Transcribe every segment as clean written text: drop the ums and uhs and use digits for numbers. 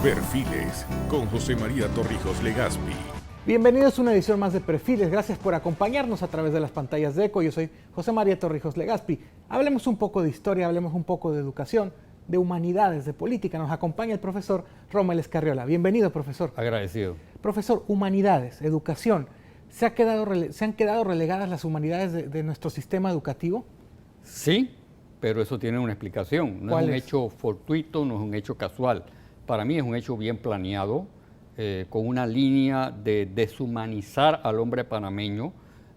Perfiles con José María Torrijos Legaspi. Bienvenidos a una edición más de Perfiles. Gracias por acompañarnos a través de las pantallas de ECO. Yo soy José María Torrijos Legaspi. Hablemos un poco de historia, hablemos un poco de educación, de humanidades, de política. Nos acompaña el profesor Rommel Escarriola. Bienvenido, profesor. Agradecido. Profesor, humanidades, educación. ¿Se han quedado relegadas las humanidades de nuestro sistema educativo? Sí, pero eso tiene una explicación. No es un hecho fortuito, no es un hecho casual. Para mí es un hecho bien planeado, con una línea de deshumanizar al hombre panameño,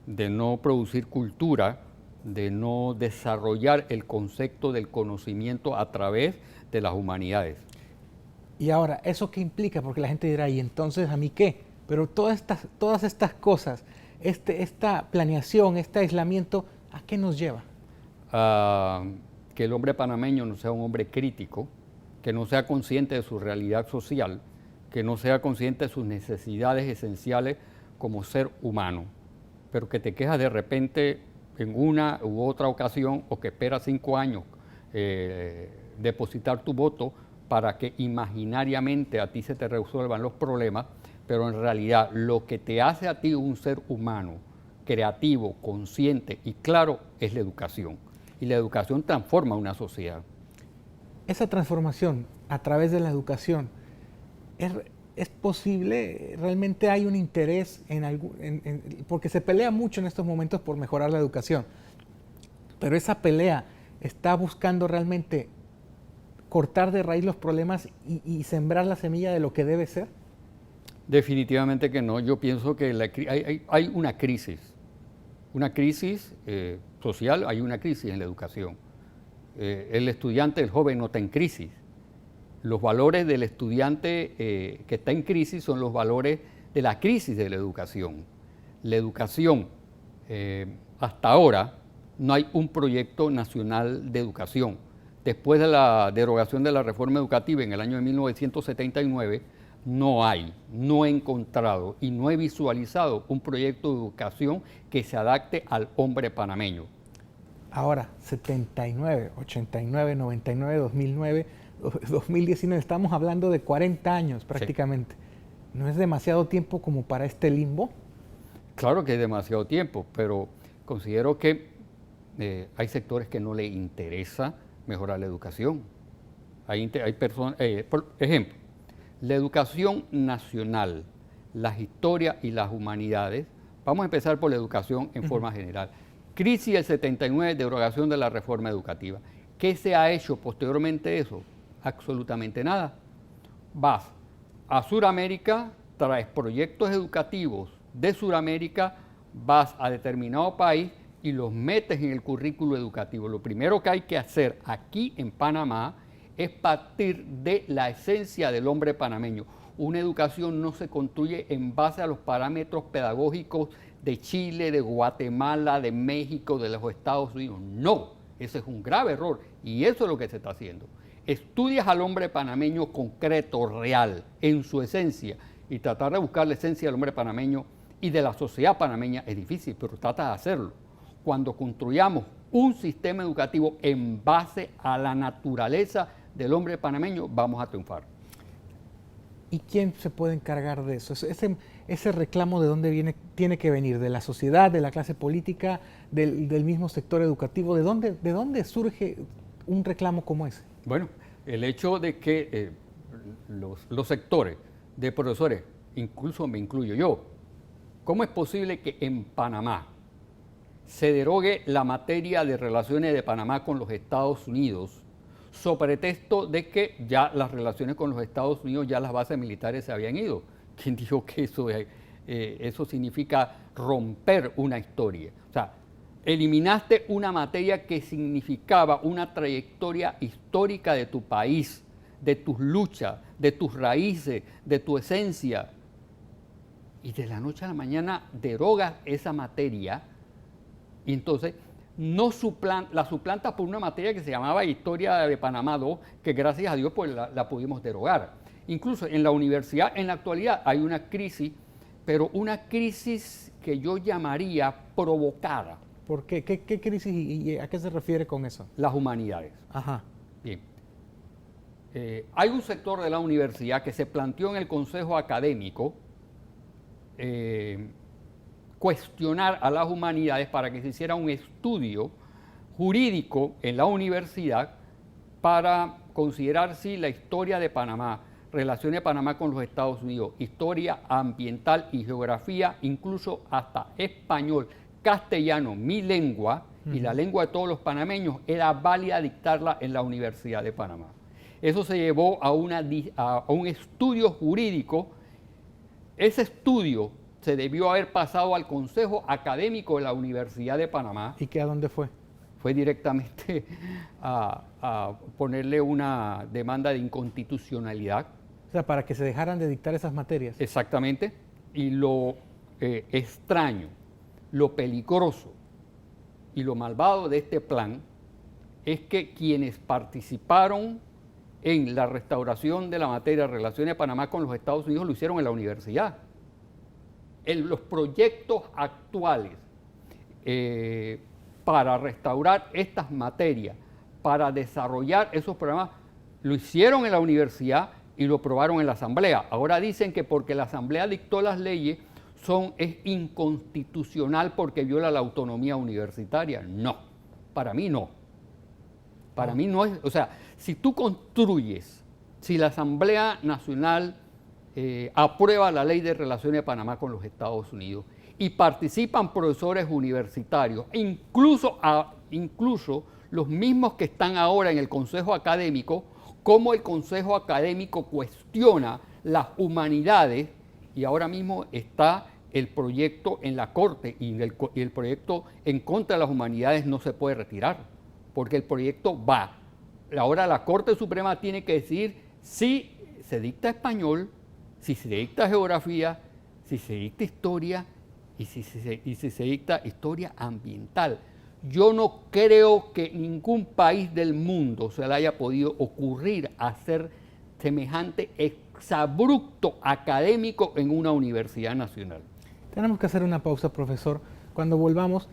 de no producir cultura, de no desarrollar el concepto del conocimiento a través de las humanidades. Y ahora, ¿eso qué implica? Porque la gente dirá, ¿y entonces a mí qué? Pero todas estas cosas, esta planeación, este aislamiento, ¿a qué nos lleva? Que el hombre panameño no sea un hombre crítico, que no sea consciente de su realidad social, que no sea consciente de sus necesidades esenciales como ser humano, pero que te quejas de repente en una u otra ocasión o que esperas 5 años depositar tu voto para que imaginariamente a ti se te resuelvan los problemas, pero en realidad lo que te hace a ti un ser humano, creativo, consciente y claro, es la educación. Y la educación transforma una sociedad. Esa transformación a través de la educación, ¿es posible? ¿Realmente hay un interés porque se pelea mucho en estos momentos por mejorar la educación, pero esa pelea está buscando realmente cortar de raíz los problemas y sembrar la semilla de lo que debe ser? Definitivamente que no. Yo pienso que hay una crisis social, hay una crisis en la educación. El estudiante, el joven no está en crisis. Los valores del estudiante que está en crisis son los valores de la crisis de la educación. La educación, hasta ahora, no hay un proyecto nacional de educación. Después de la derogación de la reforma educativa en el año de 1979, no he encontrado y no he visualizado un proyecto de educación que se adapte al hombre panameño. Ahora, 79, 89, 99, 2009, 2019, estamos hablando de 40 años prácticamente. Sí. ¿No es demasiado tiempo como para este limbo? Claro que es demasiado tiempo, pero considero que hay sectores que no les interesa mejorar la educación. Hay personas, por ejemplo, la educación nacional, las historias y las humanidades. Vamos a empezar por la educación en forma general. Crisis del 79, derogación de la reforma educativa. ¿Qué se ha hecho posteriormente de eso? Absolutamente nada. Vas a Sudamérica, traes proyectos educativos de Sudamérica, vas a determinado país y los metes en el currículo educativo. Lo primero que hay que hacer aquí en Panamá es partir de la esencia del hombre panameño. Una educación no se construye en base a los parámetros pedagógicos de Chile, de Guatemala, de México, de los Estados Unidos. No, ese es un grave error y eso es lo que se está haciendo. Estudias al hombre panameño concreto, real, en su esencia, y tratar de buscar la esencia del hombre panameño y de la sociedad panameña es difícil, pero trata de hacerlo. Cuando construyamos un sistema educativo en base a la naturaleza del hombre panameño, vamos a triunfar. ¿Y quién se puede encargar de eso? Ese reclamo, ¿de dónde tiene que venir? ¿De la sociedad, de la clase política, del mismo sector educativo? ¿De dónde surge un reclamo como ese? Bueno, el hecho de que los sectores de profesores, incluso me incluyo yo, ¿cómo es posible que en Panamá se derogue la materia de relaciones de Panamá con los Estados Unidos sobre pretexto de que ya las relaciones con los Estados Unidos, ya las bases militares se habían ido? ¿Quién dijo que eso significa romper una historia? O sea, eliminaste una materia que significaba una trayectoria histórica de tu país, de tus luchas, de tus raíces, de tu esencia. Y de la noche a la mañana derogas esa materia y entonces la suplantas por una materia que se llamaba Historia de Panamá II, que gracias a Dios pues la pudimos derogar. Incluso en la universidad, en la actualidad, hay una crisis, pero una crisis que yo llamaría provocada. ¿Por qué? ¿Qué crisis y a qué se refiere con eso? Las humanidades. Ajá. Bien. hay un sector de la universidad que se planteó en el consejo académico cuestionar a las humanidades para que se hiciera un estudio jurídico en la universidad para considerar si la historia de Panamá, relaciones de Panamá con los Estados Unidos, historia ambiental y geografía, incluso hasta español, castellano, mi lengua y la lengua de todos los panameños, era válida dictarla en la Universidad de Panamá. Eso se llevó a un estudio jurídico. Ese estudio se debió haber pasado al Consejo Académico de la Universidad de Panamá. ¿Y qué a dónde fue? Fue directamente a ponerle una demanda de inconstitucionalidad. O sea, para que se dejaran de dictar esas materias. Exactamente. Y lo extraño, lo peligroso y lo malvado de este plan es que quienes participaron en la restauración de la materia de relaciones de Panamá con los Estados Unidos lo hicieron en la universidad. Los proyectos actuales para restaurar estas materias, para desarrollar esos programas, lo hicieron en la universidad y lo aprobaron en la Asamblea. Ahora dicen que porque la Asamblea dictó las leyes es inconstitucional porque viola la autonomía universitaria. No, para mí no. Para mí no es, o sea, si tú construyes, si la Asamblea Nacional aprueba la Ley de Relaciones de Panamá con los Estados Unidos y participan profesores universitarios, incluso los mismos que están ahora en el Consejo Académico, como el Consejo Académico cuestiona las humanidades, y ahora mismo está el proyecto en la Corte y el proyecto en contra de las humanidades no se puede retirar, porque el proyecto va. Ahora la Corte Suprema tiene que decidir si se dicta español, si se dicta geografía, si se dicta historia y si se dicta historia ambiental. Yo no creo que ningún país del mundo se le haya podido ocurrir hacer semejante exabrupto académico en una universidad nacional. Tenemos que hacer una pausa, profesor. Cuando volvamos,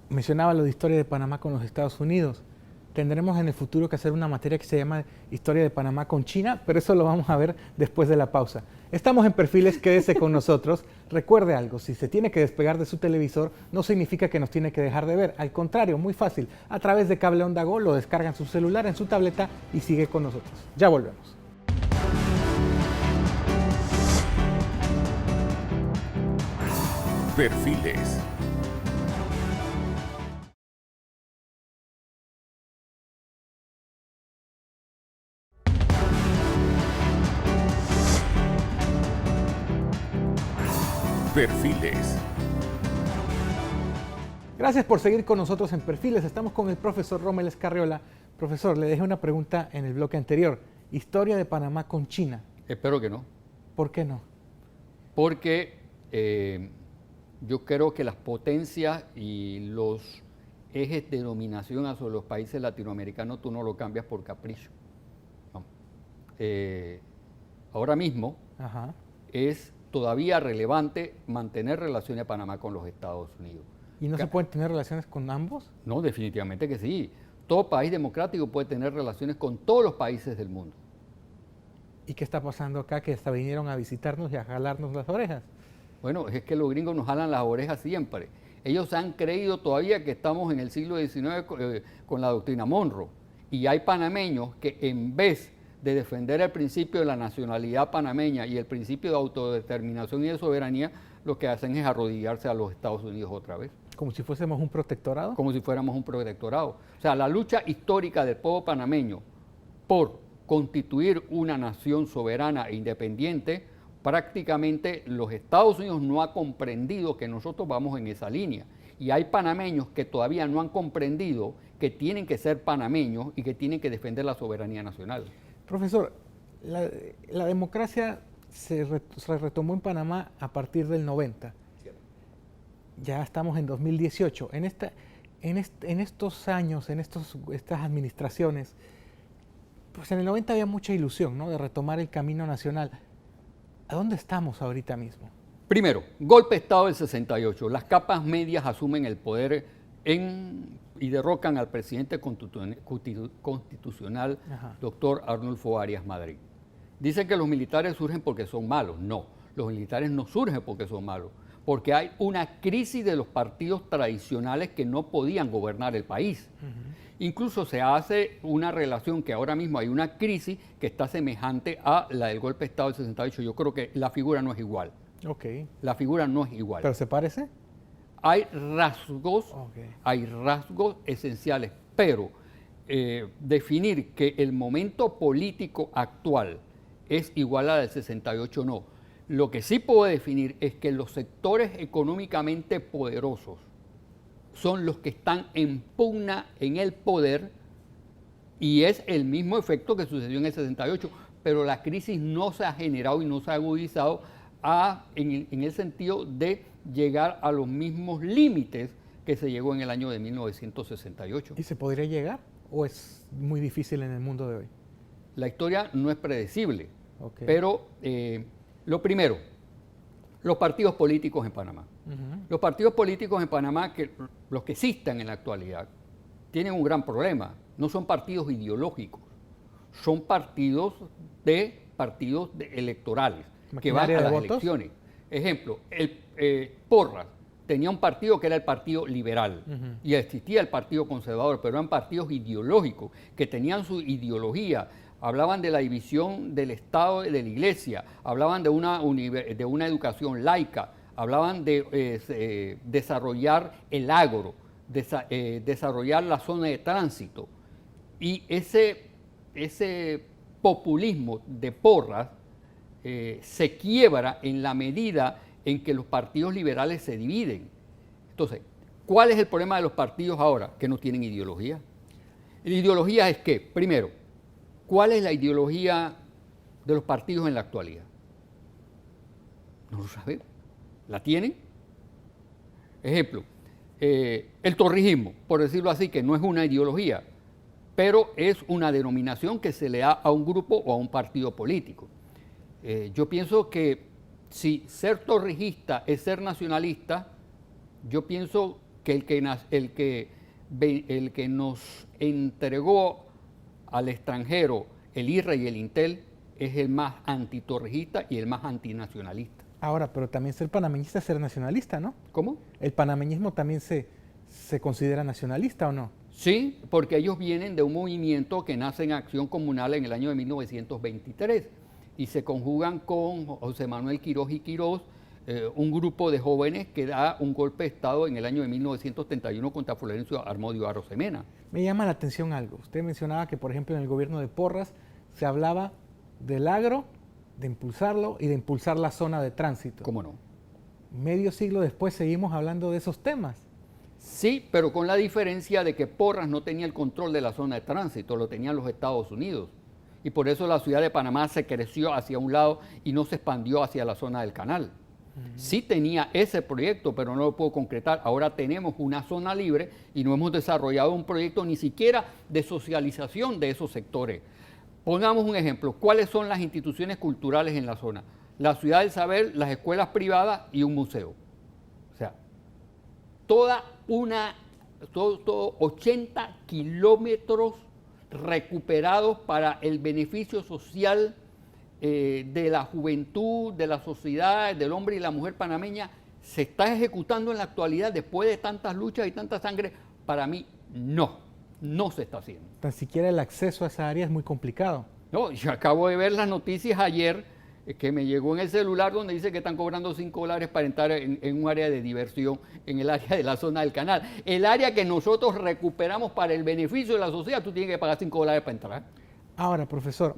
mencionaba lo de historia de Panamá con los Estados Unidos. Tendremos en el futuro que hacer una materia que se llama Historia de Panamá con China, pero eso lo vamos a ver después de la pausa. Estamos en Perfiles, quédese con nosotros. Recuerde algo, si se tiene que despegar de su televisor, no significa que nos tiene que dejar de ver. Al contrario, muy fácil. A través de Cable Onda Go lo descarga en su celular, en su tableta y sigue con nosotros. Ya volvemos. Perfiles. Perfiles. Gracias por seguir con nosotros en Perfiles. Estamos con el profesor Rommel Escarriola. Profesor, le dejé una pregunta en el bloque anterior. Historia de Panamá con China. Espero que no. ¿Por qué no? Porque yo creo que las potencias y los ejes de dominación hacia los países latinoamericanos tú no lo cambias por capricho. No. Ahora mismo es todavía relevante mantener relaciones de Panamá con los Estados Unidos. ¿Y no se pueden tener relaciones con ambos? No, definitivamente que sí. Todo país democrático puede tener relaciones con todos los países del mundo. ¿Y qué está pasando acá? Que hasta vinieron a visitarnos y a jalarnos las orejas. Bueno, es que los gringos nos jalan las orejas siempre. Ellos han creído todavía que estamos en el siglo XIX con la doctrina Monroe. Y hay panameños que en vez de defender el principio de la nacionalidad panameña y el principio de autodeterminación y de soberanía, lo que hacen es arrodillarse a los Estados Unidos otra vez. ¿Como si fuésemos un protectorado? Como si fuéramos un protectorado. O sea, la lucha histórica del pueblo panameño por constituir una nación soberana e independiente, prácticamente los Estados Unidos no ha comprendido que nosotros vamos en esa línea. Y hay panameños que todavía no han comprendido que tienen que ser panameños y que tienen que defender la soberanía nacional. Profesor, la democracia se retomó en Panamá a partir del 90. Ya estamos en 2018. En estos años, en estas administraciones, pues en el 90 había mucha ilusión, ¿no?, de retomar el camino nacional. ¿A dónde estamos ahorita mismo? Primero, golpe de Estado del 68. Las capas medias asumen el poder y derrocan al presidente constitucional, Ajá. doctor Arnulfo Arias Madrid. Dicen que los militares surgen porque son malos. No, los militares no surgen porque son malos, porque hay una crisis de los partidos tradicionales que no podían gobernar el país. Incluso se hace una relación que ahora mismo hay una crisis que está semejante a la del golpe de Estado del 68. Yo creo que la figura no es igual. Ok. La figura no es igual. ¿Pero se parece? Hay rasgos, Ok. hay rasgos esenciales, pero definir que el momento político actual es igual al del 68, no. Lo que sí puedo definir es que los sectores económicamente poderosos son los que están en pugna en el poder y es el mismo efecto que sucedió en el 68, pero la crisis no se ha generado y no se ha agudizado en el sentido de llegar a los mismos límites que se llegó en el año de 1968. ¿Y se podría llegar o es muy difícil en el mundo de hoy? La historia no es predecible, Ok. pero lo primero, los partidos políticos en Panamá. Ujú. Los partidos políticos en Panamá, los que existen en la actualidad, tienen un gran problema. No son partidos ideológicos, son partidos electorales que van ¿Maquinaria a de las votos? elecciones. Ejemplo, Porras tenía un partido que era el Partido Liberal y existía el Partido Conservador, pero eran partidos ideológicos que tenían su ideología. Hablaban de la división del Estado y de la Iglesia, hablaban de una educación laica, hablaban de desarrollar el agro, desarrollar la zona de tránsito. Y ese populismo de Porras se quiebra en la medida en que los partidos liberales se dividen. Entonces, ¿cuál es el problema de los partidos ahora? Que no tienen ideología. La ideología es que, primero, ¿cuál es la ideología de los partidos en la actualidad? No lo sabemos. ¿La tienen? Ejemplo, el torrijismo, por decirlo así, que no es una ideología, pero es una denominación que se le da a un grupo o a un partido político. Yo pienso que si ser torrijista es ser nacionalista, yo pienso que el que nos entregó al extranjero el IRA y el Intel es el más antitorrijista y el más antinacionalista. Ahora, pero también ser panameñista es ser nacionalista, ¿no? ¿Cómo? ¿El panameñismo también se considera nacionalista o no? Sí, porque ellos vienen de un movimiento que nace en Acción Comunal en el año de 1923 y se conjugan con José Manuel Quirós y Quirós, un grupo de jóvenes que da un golpe de Estado en el año de 1931 contra Florencio Armodio Arosemena. Me llama la atención algo. Usted mencionaba que, por ejemplo, en el gobierno de Porras se hablaba del agro, de impulsarlo y de impulsar la zona de tránsito. ¿Cómo no? Medio siglo después seguimos hablando de esos temas. Sí, pero con la diferencia de que Porras no tenía el control de la zona de tránsito, lo tenían los Estados Unidos. Y por eso la ciudad de Panamá se creció hacia un lado y no se expandió hacia la zona del canal. Sí tenía ese proyecto, pero no lo puedo concretar. Ahora tenemos una zona libre y no hemos desarrollado un proyecto ni siquiera de socialización de esos sectores. Pongamos un ejemplo. ¿Cuáles son las instituciones culturales en la zona? La Ciudad del Saber, las escuelas privadas y un museo. O sea, todo 80 kilómetros recuperados para el beneficio social de la juventud, de la sociedad, del hombre y la mujer panameña, se está ejecutando en la actualidad después de tantas luchas y tanta sangre. Para mí, no se está haciendo. Tan siquiera el acceso a esa área es muy complicado. No, yo acabo de ver las noticias ayer que me llegó en el celular donde dice que están cobrando $5 para entrar en un área de diversión, en el área de la zona del canal. El área que nosotros recuperamos para el beneficio de la sociedad, tú tienes que pagar $5 para entrar. Ahora, profesor,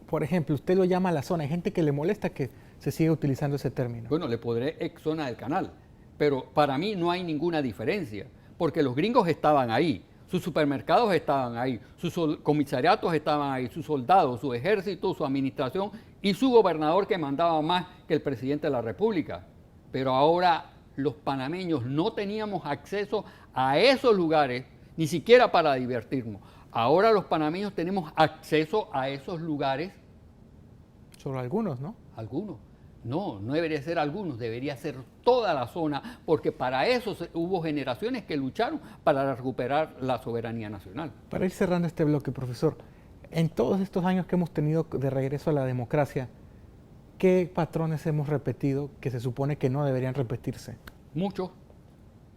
por ejemplo, usted lo llama la zona. Hay gente que le molesta que se siga utilizando ese término. Bueno, le podré ex zona del canal, pero para mí no hay ninguna diferencia, porque los gringos estaban ahí, sus supermercados estaban ahí, sus comisariatos estaban ahí, sus soldados, su ejército, su administración y su gobernador que mandaba más que el presidente de la República. Pero ahora los panameños no teníamos acceso a esos lugares, ni siquiera para divertirnos. Ahora los panameños tenemos acceso a esos lugares. Solo algunos, ¿no? Algunos. No, no debería ser algunos, debería ser toda la zona, porque para eso hubo generaciones que lucharon para recuperar la soberanía nacional. Para ir cerrando este bloque, profesor, en todos estos años que hemos tenido de regreso a la democracia, ¿qué patrones hemos repetido que se supone que no deberían repetirse? Muchos.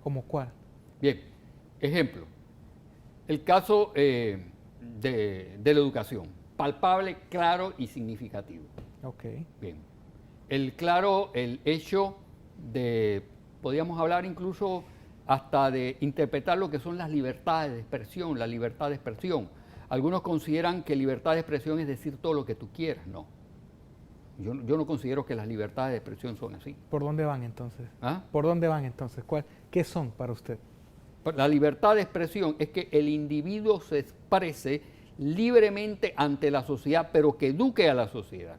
¿Cómo cuál? Bien, ejemplo, el caso de la educación, palpable, claro y significativo. Ok. Bien, el hecho de, podríamos hablar incluso hasta de interpretar lo que son las libertades de expresión, la libertad de expresión. Algunos consideran que libertad de expresión es decir todo lo que tú quieras, no. Yo no considero que las libertades de expresión son así. ¿Por dónde van entonces? ¿Ah? ¿Por dónde van entonces? ¿Qué son para usted? La libertad de expresión es que el individuo se exprese libremente ante la sociedad, pero que eduque a la sociedad.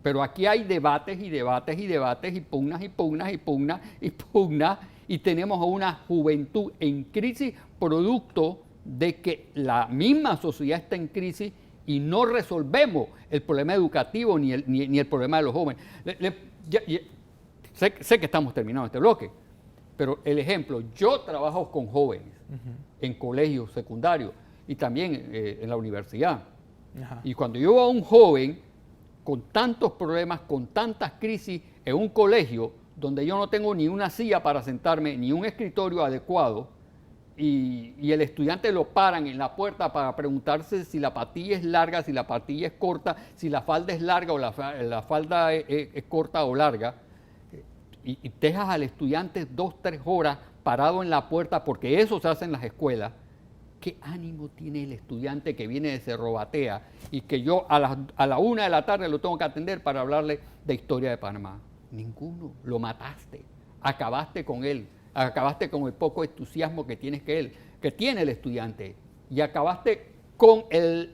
Pero aquí hay debates y debates y debates y pugnas y pugnas y pugnas y pugnas, y tenemos a una juventud en crisis producto de que la misma sociedad está en crisis y no resolvemos el problema educativo ni el problema de los jóvenes. Sé que estamos terminando este bloque, pero el ejemplo, yo trabajo con jóvenes en colegios secundarios y también en la universidad. Ajá. Y cuando yo veo a un joven con tantos problemas, con tantas crisis en un colegio donde yo no tengo ni una silla para sentarme, ni un escritorio adecuado, y el estudiante lo paran en la puerta para preguntarse si la patilla es larga, si la patilla es corta, si la falda es larga o la falda es corta o larga, y dejas al estudiante 2, 3 horas parado en la puerta, porque eso se hace en las escuelas. ¿Qué ánimo tiene el estudiante que viene de Cerro Batea y que yo a la 1 de la tarde lo tengo que atender para hablarle de historia de Panamá? Ninguno, lo mataste, acabaste con él, acabaste con el poco entusiasmo que tiene el estudiante, y acabaste con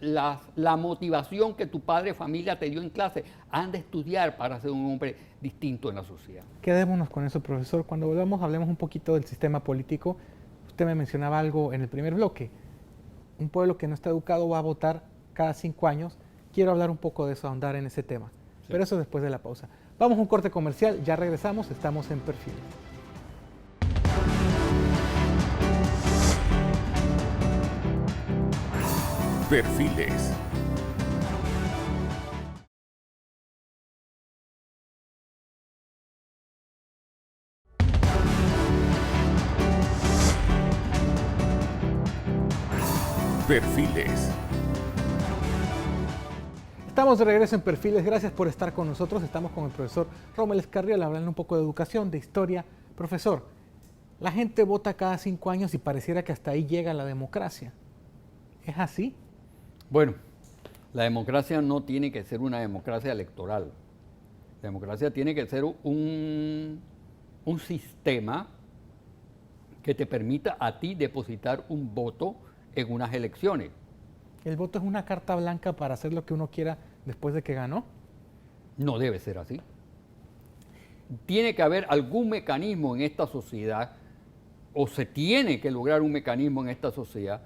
la motivación que tu padre, familia te dio en clase. Han de estudiar para ser un hombre distinto en la sociedad. Quedémonos con eso, profesor. Cuando volvamos, hablemos un poquito del sistema político. Usted me mencionaba algo en el primer bloque. Un pueblo que no está educado va a votar cada 5 años. Quiero hablar un poco de eso, ahondar en ese tema. Sí. Pero eso después de la pausa. Vamos a un corte comercial, ya regresamos, estamos en Perfiles. Perfiles. Perfiles. Estamos de regreso en Perfiles, gracias por estar con nosotros. Estamos con el profesor Rommel Escarrial hablando un poco de educación, de historia. Profesor, la gente vota cada 5 años y pareciera que hasta ahí llega la democracia. ¿Es así? Bueno, la democracia no tiene que ser una democracia electoral. La democracia tiene que ser un sistema que te permita a ti depositar un voto en unas elecciones. ¿El voto es una carta blanca para hacer lo que uno quiera después de que ganó? No debe ser así. Tiene que haber algún mecanismo en esta sociedad, o se tiene que lograr un mecanismo en esta sociedad,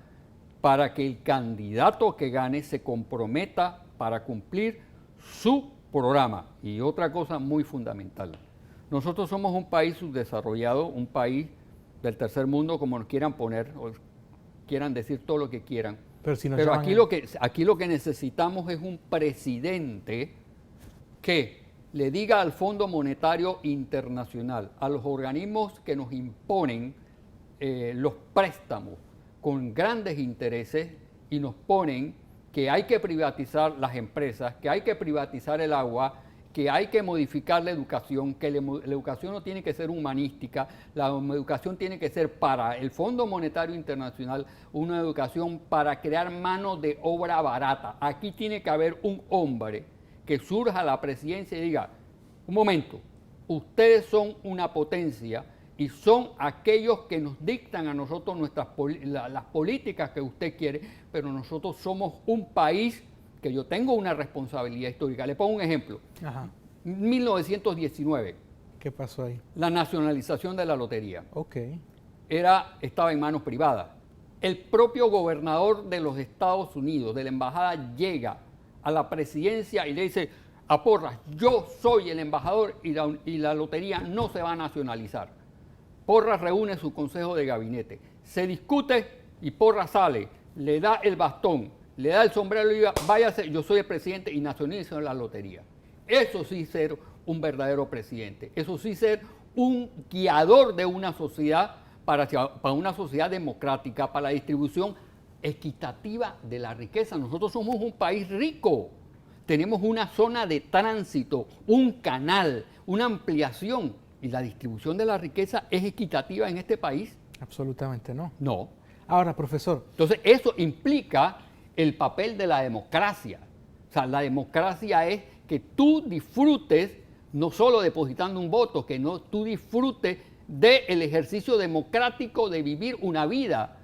para que el candidato que gane se comprometa para cumplir su programa. Y otra cosa muy fundamental, nosotros somos un país subdesarrollado, un país del tercer mundo, como nos quieran poner, o quieran decir todo lo que quieran. Pero aquí lo que necesitamos es un presidente que le diga al Fondo Monetario Internacional, a los organismos que nos imponen los préstamos con grandes intereses y nos ponen que hay que privatizar las empresas, que hay que privatizar el agua, que hay que modificar la educación, que la educación no tiene que ser humanística, la educación tiene que ser para el Fondo Monetario Internacional una educación para crear mano de obra barata. Aquí tiene que haber un hombre que surja a la presidencia y diga, un momento, ustedes son una potencia y son aquellos que nos dictan a nosotros las políticas que usted quiere, pero nosotros somos un país que yo tengo una responsabilidad histórica. Le pongo un ejemplo. Ajá. 1919. ¿Qué pasó ahí? La nacionalización de la lotería. Ok. Estaba en manos privadas. El propio gobernador de los Estados Unidos, de la embajada, llega a la presidencia y le dice, a Porras, yo soy el embajador y la lotería no se va a nacionalizar. Porras reúne su consejo de gabinete, se discute y Porras sale, le da el bastón, le da el sombrero y diga, váyase, yo soy el presidente y nacionalizo la lotería. Eso sí ser un verdadero presidente, eso sí ser un guiador de una sociedad para una sociedad democrática, para la distribución equitativa de la riqueza. Nosotros somos un país rico, tenemos una zona de tránsito, un canal, una ampliación, y la distribución de la riqueza es equitativa en este país. Absolutamente no. No. Ahora, profesor. Entonces, eso implica el papel de la democracia. O sea, la democracia es que tú disfrutes, no solo depositando un voto, que no tú disfrutes del ejercicio democrático de vivir una vida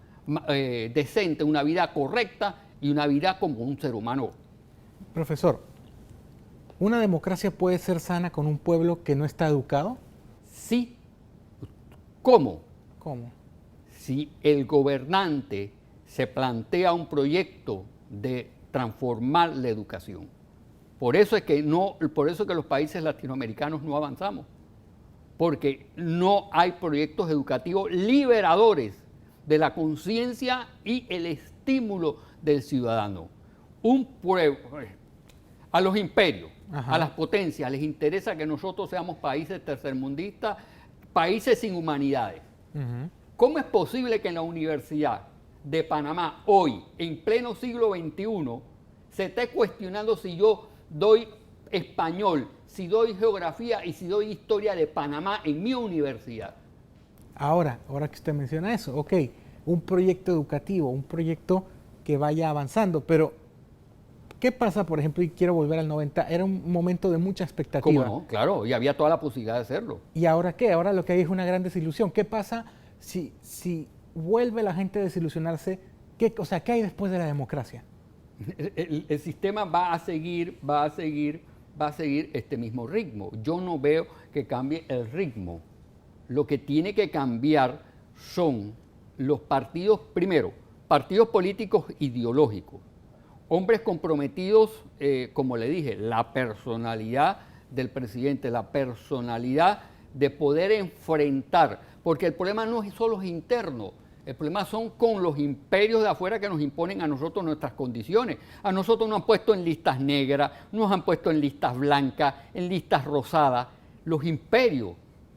decente, una vida correcta y una vida como un ser humano. Profesor, ¿una democracia puede ser sana con un pueblo que no está educado? Sí. ¿Cómo? ¿Cómo? Si el gobernante se plantea un proyecto de transformar la educación. Por eso es que los países latinoamericanos no avanzamos, porque no hay proyectos educativos liberadores de la conciencia y el estímulo del ciudadano. Un pueblo, a los imperios, Ajá. a las potencias, les interesa que nosotros seamos países tercermundistas, países sin humanidades. ¿Cómo es posible que en la Universidad de Panamá, hoy, en pleno siglo XXI, se esté cuestionando si yo doy español, si doy geografía y si doy historia de Panamá en mi universidad? Ahora que usted menciona eso, ok, un proyecto educativo, un proyecto que vaya avanzando, pero ¿qué pasa, por ejemplo, y quiero volver al 90, era un momento de mucha expectativa? ¿Cómo no? Claro, y había toda la posibilidad de hacerlo. ¿Y ahora qué? Ahora lo que hay es una gran desilusión. ¿Qué pasa si vuelve la gente a desilusionarse? ¿Qué hay después de la democracia? El sistema va a seguir este mismo ritmo. Yo no veo que cambie el ritmo. Lo que tiene que cambiar son los partidos, primero, partidos políticos ideológicos, hombres comprometidos, como le dije, la personalidad del presidente, la personalidad de poder enfrentar, porque el problema no es solo interno, el problema son con los imperios de afuera que nos imponen a nosotros nuestras condiciones. A nosotros nos han puesto en listas negras, nos han puesto en listas blancas, en listas rosadas. Los imperios,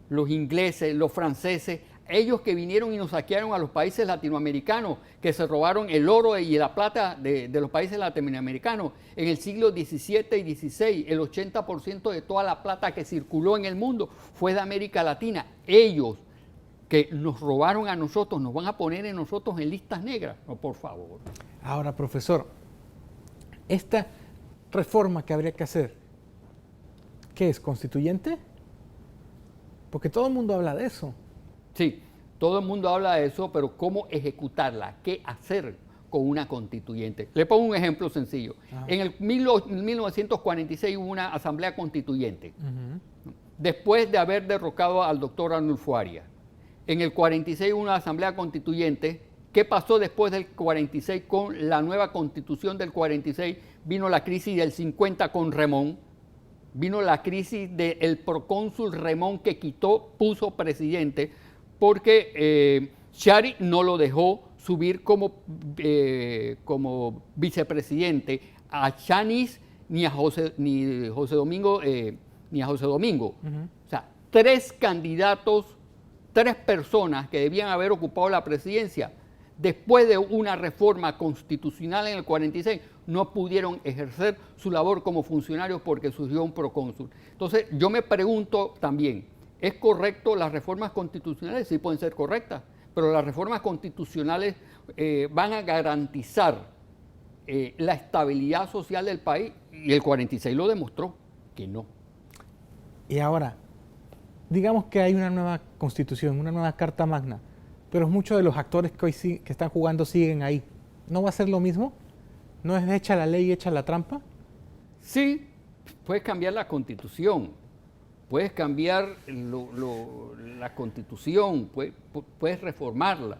los ingleses, los franceses, ellos que vinieron y nos saquearon a los países latinoamericanos, que se robaron el oro y la plata de los países latinoamericanos. En el siglo XVII y XVI, el 80% de toda la plata que circuló en el mundo fue de América Latina. Ellos que nos robaron a nosotros, nos van a poner en nosotros en listas negras. No, por favor. Ahora, profesor, esta reforma que habría que hacer, ¿qué es? ¿Constituyente? Porque todo el mundo habla de eso. Sí, todo el mundo habla de eso, pero ¿cómo ejecutarla? ¿Qué hacer con una constituyente? Le pongo un ejemplo sencillo. Ajá. En el 1946 hubo una asamblea constituyente, después de haber derrocado al doctor Arnulfo Arias. En el 46 hubo una asamblea constituyente. ¿Qué pasó después del 46 con la nueva constitución del 46? Vino la crisis del 50 con Remón. Vino la crisis del procónsul Remón que puso presidente, porque Chari no lo dejó subir como vicepresidente a Chanis ni a José Domingo. O sea, tres candidatos, tres personas que debían haber ocupado la presidencia, después de una reforma constitucional en el 46, no pudieron ejercer su labor como funcionarios porque surgió un procónsul. Entonces, yo me pregunto también, ¿es correcto las reformas constitucionales? Sí pueden ser correctas, pero las reformas constitucionales van a garantizar la estabilidad social del país, y el 46 lo demostró que no. Y ahora, digamos que hay una nueva constitución, una nueva carta magna, pero muchos de los actores que hoy que están jugando siguen ahí. ¿No va a ser lo mismo? ¿No es hecha la ley y hecha la trampa? Sí, puedes cambiar la constitución, puedes cambiar la constitución, puedes reformarla,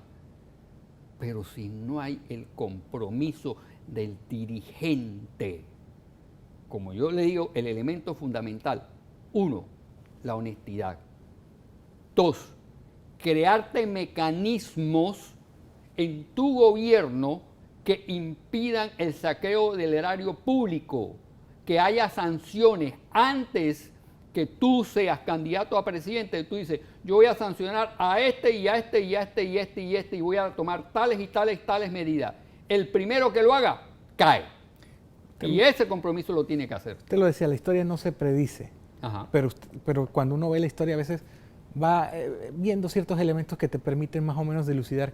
pero si no hay el compromiso del dirigente como yo le digo, el elemento fundamental. 1, la honestidad. 2, crearte mecanismos en tu gobierno que impidan el saqueo del erario público, que haya sanciones antes que tú seas candidato a presidente. Tú dices, yo voy a sancionar a este y a este y a este y a este y a este y voy a tomar tales y tales medidas. El primero que lo haga, cae. Y ese compromiso lo tiene que hacer. Usted lo decía, la historia no se predice. Ajá. Pero cuando uno ve la historia a veces va viendo ciertos elementos que te permiten más o menos dilucidar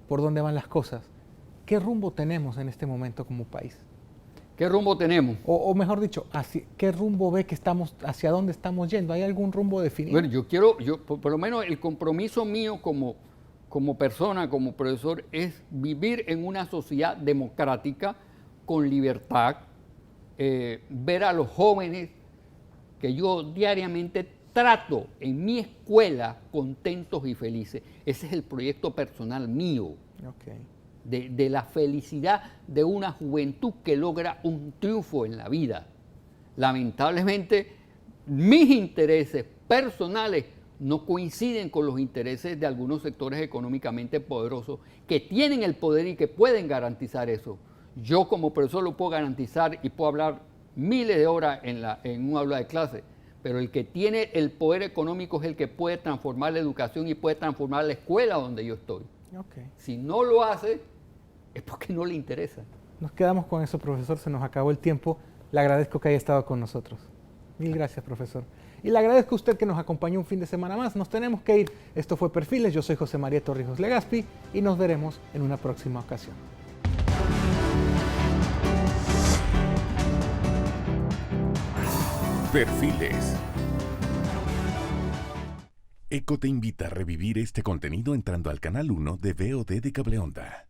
por dónde van las cosas. ¿Qué rumbo tenemos en este momento como país? ¿Qué rumbo tenemos? O mejor dicho, ¿qué rumbo ve que estamos, hacia dónde estamos yendo? ¿Hay algún rumbo definido? Bueno, yo por lo menos el compromiso mío como persona, como profesor, es vivir en una sociedad democrática con libertad, ver a los jóvenes que yo diariamente trato en mi escuela contentos y felices. Ese es el proyecto personal mío. Okay. De la felicidad de una juventud que logra un triunfo en la vida. Lamentablemente, mis intereses personales no coinciden con los intereses de algunos sectores económicamente poderosos que tienen el poder y que pueden garantizar eso. Yo como profesor lo puedo garantizar y puedo hablar miles de horas en un aula de clase, pero el que tiene el poder económico es el que puede transformar la educación y puede transformar la escuela donde yo estoy. Okay. Si no lo hace, es porque no le interesa. Nos quedamos con eso, profesor. Se nos acabó el tiempo. Le agradezco que haya estado con nosotros. Mil gracias, profesor. Y le agradezco a usted que nos acompañó un fin de semana más. Nos tenemos que ir. Esto fue Perfiles. Yo soy José María Torrijos Legaspi y nos veremos en una próxima ocasión. Perfiles. ECO te invita a revivir este contenido entrando al canal 1 de VOD de Cableonda.